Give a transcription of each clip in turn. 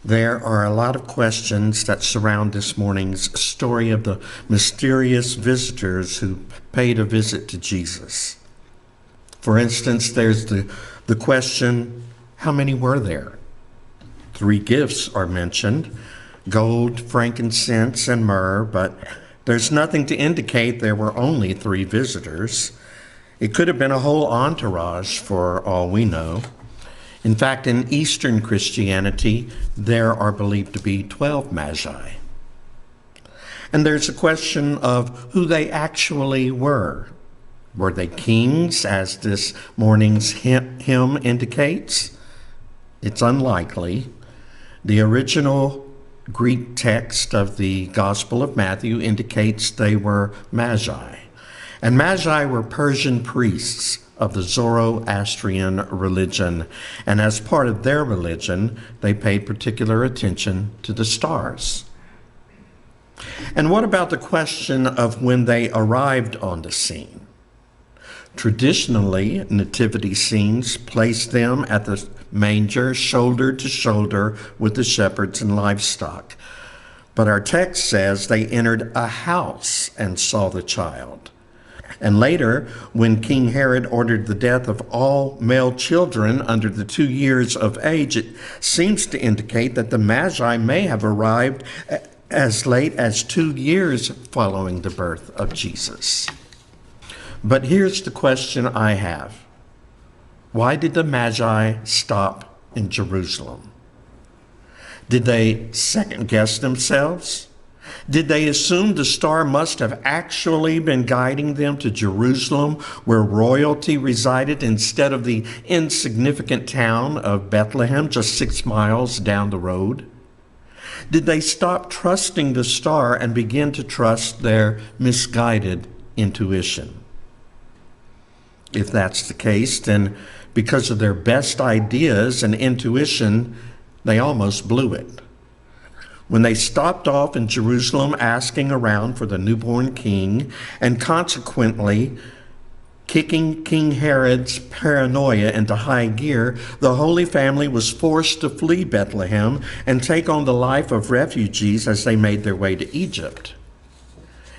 There are a lot of questions that surround this morning's story of the mysterious visitors who paid a visit to Jesus. For instance, there's the question, how many were there? 3 gifts are mentioned, gold, frankincense, and myrrh, but there's nothing to indicate there were only 3 visitors. It could have been a whole entourage for all we know. In fact, in Eastern Christianity, there are believed to be 12 magi. And there's a question of who they actually were. Were they kings, as this morning's hymn indicates? It's unlikely. The original Greek text of the Gospel of Matthew indicates they were magi. And magi were Persian priests of the Zoroastrian religion. And as part of their religion, they paid particular attention to the stars. And what about the question of when they arrived on the scene? Traditionally, nativity scenes place them at the manger, shoulder to shoulder with the shepherds and livestock. But our text says they entered a house and saw the child. And later, when King Herod ordered the death of all male children under the 2 years of age, it seems to indicate that the Magi may have arrived as late as 2 years following the birth of Jesus. But here's the question I have. Why did the Magi stop in Jerusalem? Did they second-guess themselves? Did they assume the star must have actually been guiding them to Jerusalem, where royalty resided, instead of the insignificant town of Bethlehem, just 6 miles down the road? Did they stop trusting the star and begin to trust their misguided intuition? If that's the case, then because of their best ideas and intuition, they almost blew it. When they stopped off in Jerusalem asking around for the newborn king, and consequently kicking King Herod's paranoia into high gear, the Holy Family was forced to flee Bethlehem and take on the life of refugees as they made their way to Egypt.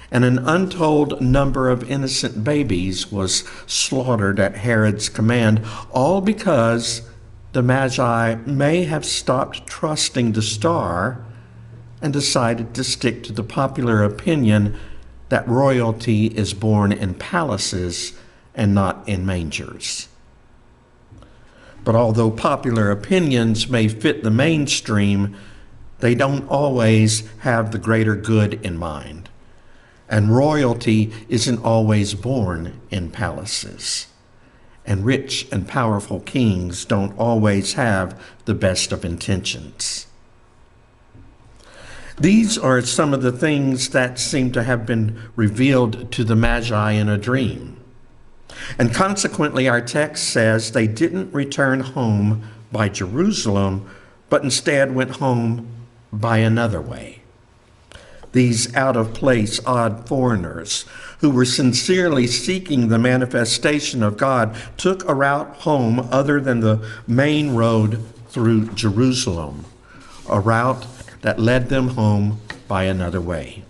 And an untold number of innocent babies was slaughtered at Herod's command, all because the Magi may have stopped trusting the star and decided to stick to the popular opinion that royalty is born in palaces and not in mangers. But although popular opinions may fit the mainstream, they don't always have the greater good in mind. And royalty isn't always born in palaces. And rich and powerful kings don't always have the best of intentions. These are some of the things that seem to have been revealed to the Magi in a dream. And consequently, our text says they didn't return home by Jerusalem, but instead went home by another way. These out-of-place, odd foreigners who were sincerely seeking the manifestation of God took a route home other than the main road through Jerusalem, a route that led them home by another way.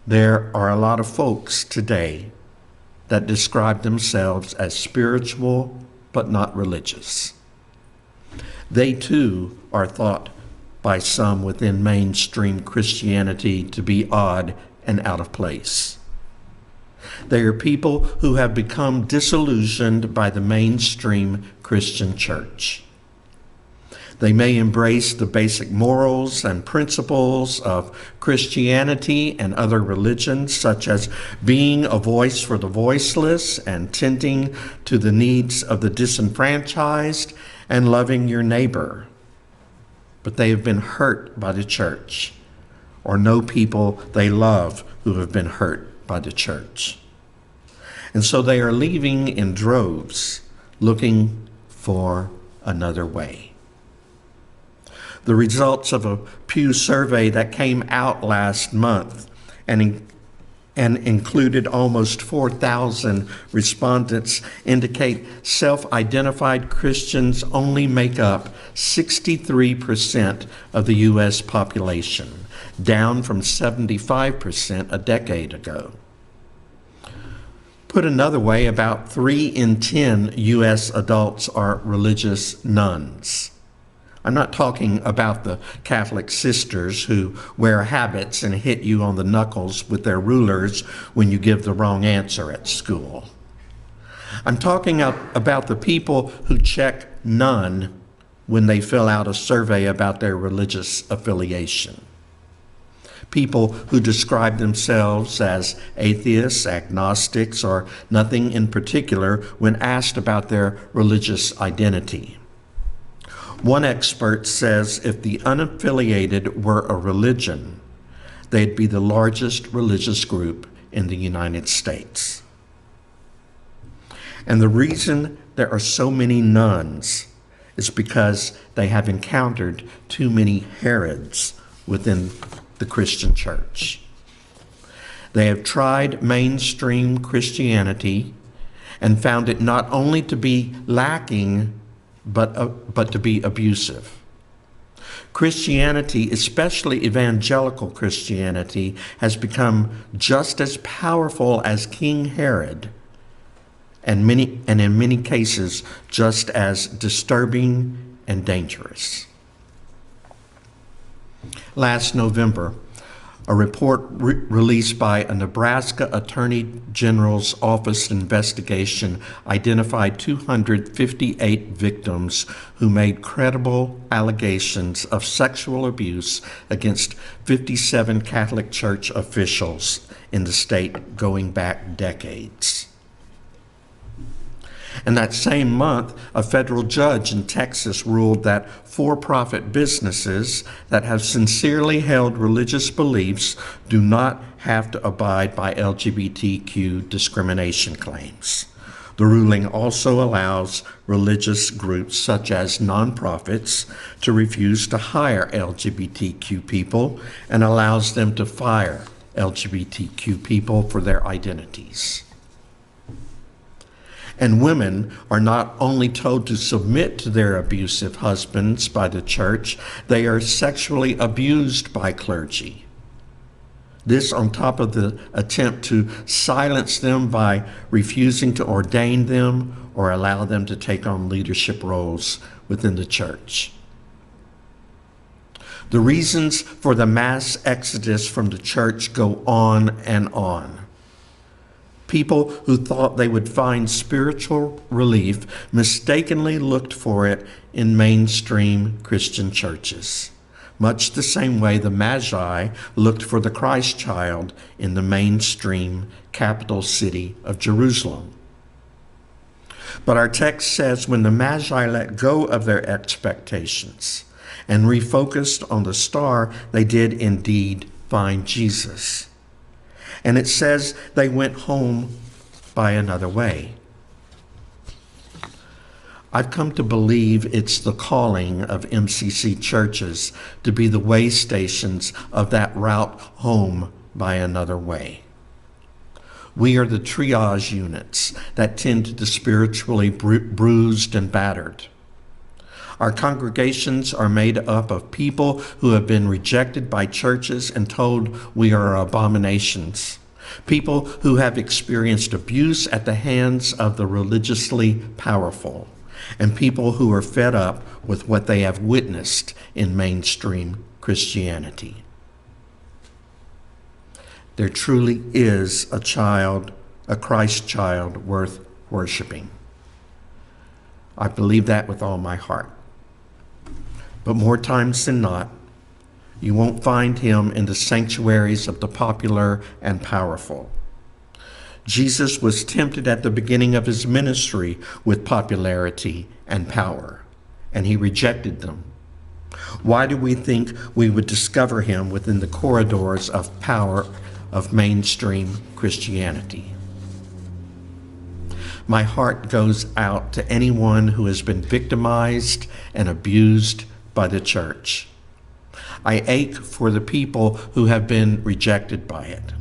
There are a lot of folks today that describe themselves as spiritual but not religious. They too are thought by some within mainstream Christianity to be odd and out of place. They are people who have become disillusioned by the mainstream Christian church. They may embrace the basic morals and principles of Christianity and other religions, such as being a voice for the voiceless and tending to the needs of the disenfranchised and loving your neighbor. But they have been hurt by the church, or know people they love who have been hurt by the church. And so they are leaving in droves, looking for another way. The results of a Pew survey that came out last month and and included almost 4,000 respondents, indicate self-identified Christians only make up 63% of the U.S. population, down from 75% a decade ago. Put another way, about 3 in 10 U.S. adults are religious nuns. I'm not talking about the Catholic sisters who wear habits and hit you on the knuckles with their rulers when you give the wrong answer at school. I'm talking about the people who check none when they fill out a survey about their religious affiliation. People who describe themselves as atheists, agnostics, or nothing in particular when asked about their religious identity. One expert says if the unaffiliated were a religion, they'd be the largest religious group in the United States. And the reason there are so many nuns is because they have encountered too many Herods within the Christian church. They have tried mainstream Christianity and found it not only to be lacking, but to be abusive. Christianity, especially evangelical Christianity, has become just as powerful as King Herod, and in many cases, just as disturbing and dangerous. Last November, a report released by a Nebraska Attorney General's Office investigation identified 258 victims who made credible allegations of sexual abuse against 57 Catholic Church officials in the state going back decades. And that same month, a federal judge in Texas ruled that for-profit businesses that have sincerely held religious beliefs do not have to abide by LGBTQ discrimination claims. The ruling also allows religious groups such as nonprofits to refuse to hire LGBTQ people and allows them to fire LGBTQ people for their identities. And women are not only told to submit to their abusive husbands by the church, they are sexually abused by clergy. This on top of the attempt to silence them by refusing to ordain them or allow them to take on leadership roles within the church. The reasons for the mass exodus from the church go on and on. People who thought they would find spiritual relief mistakenly looked for it in mainstream Christian churches, much the same way the Magi looked for the Christ child in the mainstream capital city of Jerusalem. But our text says when the Magi let go of their expectations and refocused on the star, they did indeed find Jesus. And it says they went home by another way. I've come to believe it's the calling of MCC churches to be the way stations of that route home by another way. We are the triage units that tend to the spiritually bruised and battered. Our congregations are made up of people who have been rejected by churches and told we are abominations. People who have experienced abuse at the hands of the religiously powerful. And people who are fed up with what they have witnessed in mainstream Christianity. There truly is a Christ child worth worshiping. I believe that with all my heart. But more times than not, you won't find him in the sanctuaries of the popular and powerful. Jesus was tempted at the beginning of his ministry with popularity and power, and he rejected them. Why do we think we would discover him within the corridors of power of mainstream Christianity? My heart goes out to anyone who has been victimized and abused by the church. I ache for the people who have been rejected by it.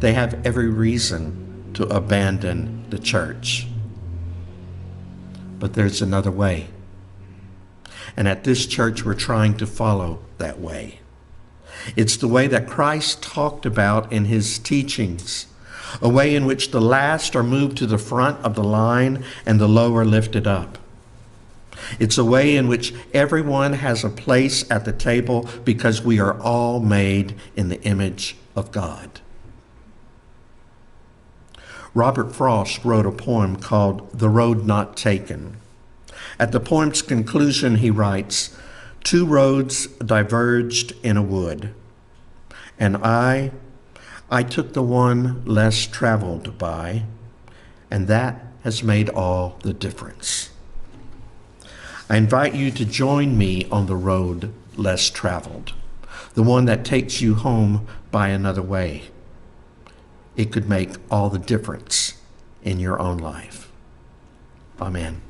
They have every reason to abandon the church. But there's another way. And at this church, we're trying to follow that way. It's the way that Christ talked about in his teachings, a way in which the last are moved to the front of the line and the low are lifted up. It's a way in which everyone has a place at the table because we are all made in the image of God. Robert Frost wrote a poem called The Road Not Taken. At the poem's conclusion, he writes, "Two roads diverged in a wood, and I took the one less traveled by, and that has made all the difference." I invite you to join me on the road less traveled, the one that takes you home by another way. It could make all the difference in your own life. Amen.